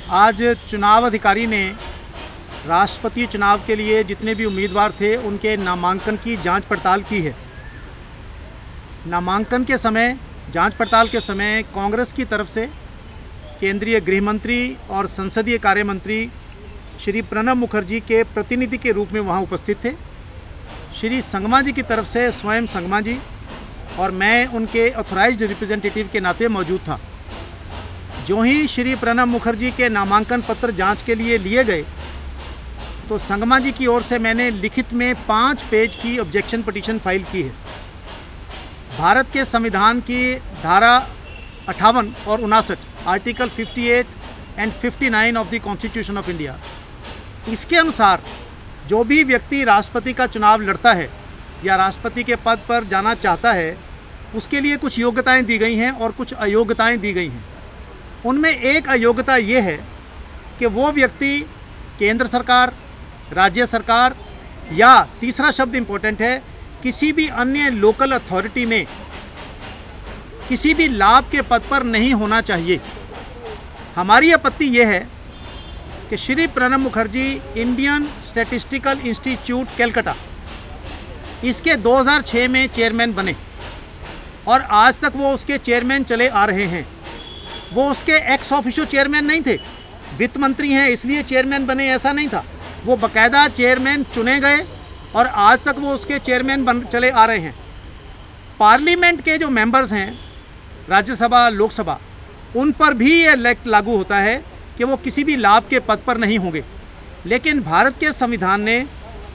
आज चुनाव अधिकारी ने राष्ट्रपति चुनाव के लिए जितने भी उम्मीदवार थे उनके नामांकन की जांच पड़ताल की है। नामांकन के समय, जांच पड़ताल के समय कांग्रेस की तरफ से केंद्रीय गृह मंत्री और संसदीय कार्य मंत्री श्री प्रणब मुखर्जी के प्रतिनिधि के रूप में वहां उपस्थित थे। श्री संगमा जी की तरफ से स्वयं संगमा जी और मैं उनके ऑथराइज्ड रिप्रेजेंटेटिव के नाते मौजूद था। जो ही श्री प्रणब मुखर्जी के नामांकन पत्र जांच के लिए लिए गए तो संगमा जी की ओर से मैंने लिखित में 5 पेज की ऑब्जेक्शन पिटीशन फाइल की है। भारत के संविधान की धारा 58 और 59, article 58 and 59 of the constitution of India, इसके अनुसार जो भी व्यक्ति राष्ट्रपति का चुनाव लड़ता है या राष्ट्रपति के पद पर जाना चाहता है उसके लिए कुछ योग्यताएं दी गई हैं और कुछ अयोग्यताएं दी गई हैं। उनमें एक अयोग्यता ये है कि वो व्यक्ति केंद्र सरकार, राज्य सरकार या तीसरा शब्द इम्पोर्टेंट है, किसी भी अन्य लोकल अथॉरिटी में किसी भी लाभ के पद पर नहीं होना चाहिए। हमारी आपत्ति ये है कि Shri Pranab Mukherjee Indian statistical institute Calcutta, इसके 2006 में चेयरमैन बने और आज तक वो उसके चेयरमैन चले आ रहे हैं। वो उसके एक्स ऑफिशियो चेयरमैन नहीं थे, वित्त मंत्री हैं इसलिए चेयरमैन बने, ऐसा नहीं था। वो बाकायदा चेयरमैन चुने गए और आज तक वो उसके चेयरमैन बन चले आ रहे हैं। पार्लियामेंट के जो मेंबर्स हैं, राज्यसभा, लोकसभा, उन पर भी ये एक्ट लागू होता है कि वो किसी भी लाभ के पद पर नहीं होंगे। लेकिन भारत के संविधान ने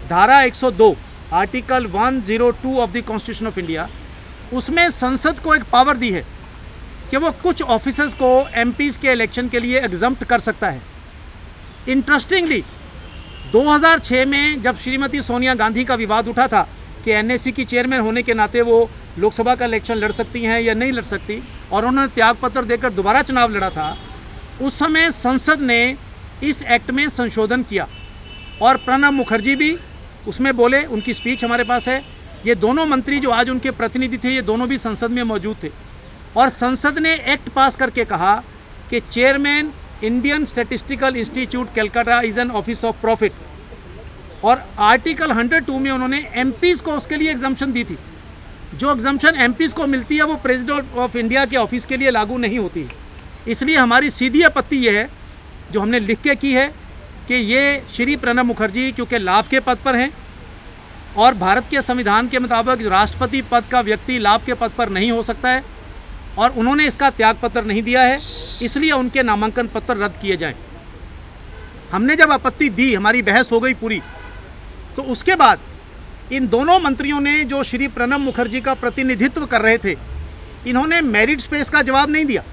धारा 102, article 102 of the constitution of India, उसमें संसद को एक पावर दी है कि वो कुछ ऑफिसर्स को एमपीज़ के इलेक्शन के लिए एग्जम्प्ट कर सकता है। इंटरेस्टिंगली 2006 में जब श्रीमती सोनिया गांधी का विवाद उठा था कि एनएससी की चेयरमैन होने के नाते वो लोकसभा का इलेक्शन लड़ सकती हैं या नहीं लड़ सकती, और उन्होंने त्यागपत्र देकर दोबारा चुनाव लड़ा था, उस समय संसद ने इस एक्ट में संशोधन किया और प्रणब मुखर्जी भी उसमें बोले। उनकी स्पीच हमारे पास है। ये दोनों मंत्री जो आज उनके प्रतिनिधि थे, ये दोनों भी संसद में मौजूद थे और संसद ने एक्ट पास करके कहा कि chairman Indian statistical institute Calcutta is an office of profit. और आर्टिकल 102 में उन्होंने एमपीज़ को उसके लिए एग्जम्पशन दी थी। जो एग्जम्पशन एमपीज़ को मिलती है वो प्रेसिडेंट ऑफ इंडिया के ऑफिस के लिए लागू नहीं होती है। इसलिए हमारी सीधी आपत्ति ये है, जो हमने लिख के की है, कि ये श्री प्रणब मुखर्जी क्योंकि लाभ के पद पर हैं और भारत के संविधान के मुताबिक राष्ट्रपति पद का व्यक्ति लाभ के पद पर नहीं हो सकता है और उन्होंने इसका त्यागपत्र नहीं दिया है, इसलिए उनके नामांकन पत्र रद्द किए जाएं। हमने जब आपत्ति दी, हमारी बहस हो गई पूरी, तो उसके बाद इन दोनों मंत्रियों ने जो श्री प्रणब मुखर्जी का प्रतिनिधित्व कर रहे थे, इन्होंने मेरिट स्पेस का जवाब नहीं दिया।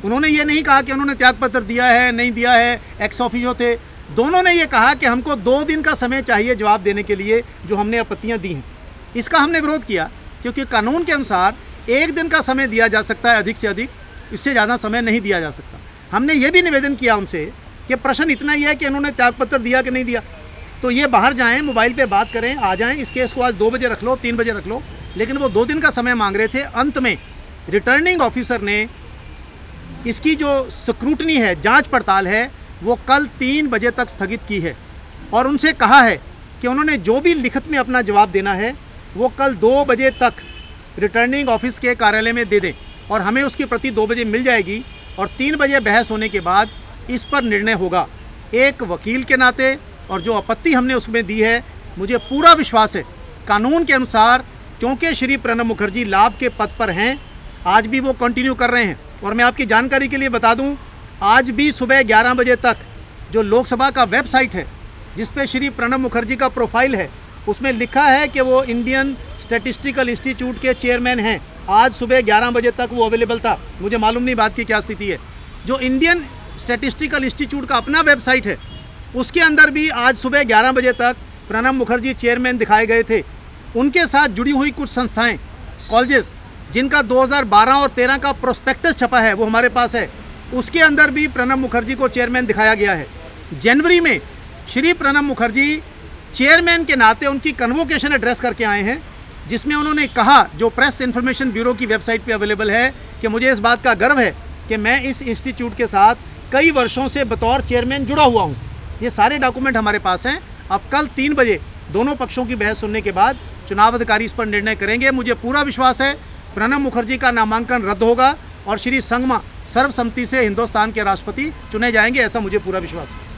उन्होंने ये नहीं कहा कि उन्होंने त्यागपत्र दिया है, नहीं दिया है, एक्स ऑफिशियो थे। दोनों ने ये कहा कि हमको 2 दिन का समय चाहिए जवाब देने के लिए, जो हमने आपत्तियां दी हैं। इसका हमने विरोध किया क्योंकि कानून के अनुसार 1 दिन का समय दिया जा सकता है, अधिक से अधिक, इससे ज़्यादा समय नहीं दिया जा सकता। हमने ये भी निवेदन किया उनसे कि प्रश्न इतना ही है कि उन्होंने त्यागपत्र दिया कि नहीं दिया, तो ये बाहर जाएं, मोबाइल पे बात करें, आ जाएं, इस केस को आज 2 बजे रख लो, 3 बजे रख लो। लेकिन वो 2 दिन का समय मांग रहे थे। अंत में रिटर्निंग ऑफिसर ने इसकी जो स्क्रूटनी है, जांच पड़ताल है, वो कल 3 बजे तक स्थगित की है और उनसे कहा है कि उन्होंने जो भी लिखित में अपना जवाब देना है वो कल 2 बजे तक रिटर्निंग ऑफिस के कार्यालय में दे दें और हमें उसकी प्रति 2 बजे मिल जाएगी और 3 बजे बहस होने के बाद इस पर निर्णय होगा। एक वकील के नाते और जो आपत्ति हमने उसमें दी है, मुझे पूरा विश्वास है कानून के अनुसार, क्योंकि श्री प्रणब मुखर्जी लाभ के पद पर हैं, आज भी वो कंटिन्यू कर रहे हैं। और मैं आपकी जानकारी के लिए बता दूं, आज भी सुबह 11 बजे तक जो लोकसभा का वेबसाइट है जिस पे श्री प्रणब मुखर्जी का प्रोफाइल है, उसमें लिखा है कि वो इंडियन स्टैटिस्टिकल इंस्टीट्यूट के चेयरमैन हैं। आज सुबह 11 बजे तक वो अवेलेबल था। मुझे मालूम नहीं बात की क्या स्थिति है। जो इंडियन स्टैटिस्टिकल इंस्टीट्यूट का अपना वेबसाइट है, उसके अंदर भी आज सुबह 11 बजे तक प्रणब मुखर्जी चेयरमैन दिखाए गए थे। उनके साथ जुड़ी हुई कुछ संस्थाएं, कॉलेजेस, जिनका 2012 और 13 का प्रोस्पेक्टस छपा है, वो हमारे पास है, उसके अंदर भी प्रणब मुखर्जी को चेयरमैन दिखाया गया है। जनवरी में श्री प्रणब मुखर्जी चेयरमैन के नाते उनकी कन्वोकेशन एड्रेस करके आए हैं, जिसमें उन्होंने कहा, जो प्रेस इन्फॉर्मेशन ब्यूरो की वेबसाइट पे अवेलेबल है, कि मुझे इस बात का गर्व है कि मैं इस इंस्टीट्यूट के साथ कई वर्षों से बतौर चेयरमैन जुड़ा हुआ हूँ। ये सारे डॉक्यूमेंट हमारे पास हैं। अब कल 3 बजे दोनों पक्षों की बहस सुनने के बाद चुनाव अधिकारी इस पर निर्णय करेंगे। मुझे पूरा विश्वास है प्रणब मुखर्जी का नामांकन रद्द होगा और श्री संगमा सर्वसम्मति से हिंदुस्तान के राष्ट्रपति चुने जाएंगे, ऐसा मुझे पूरा विश्वास है।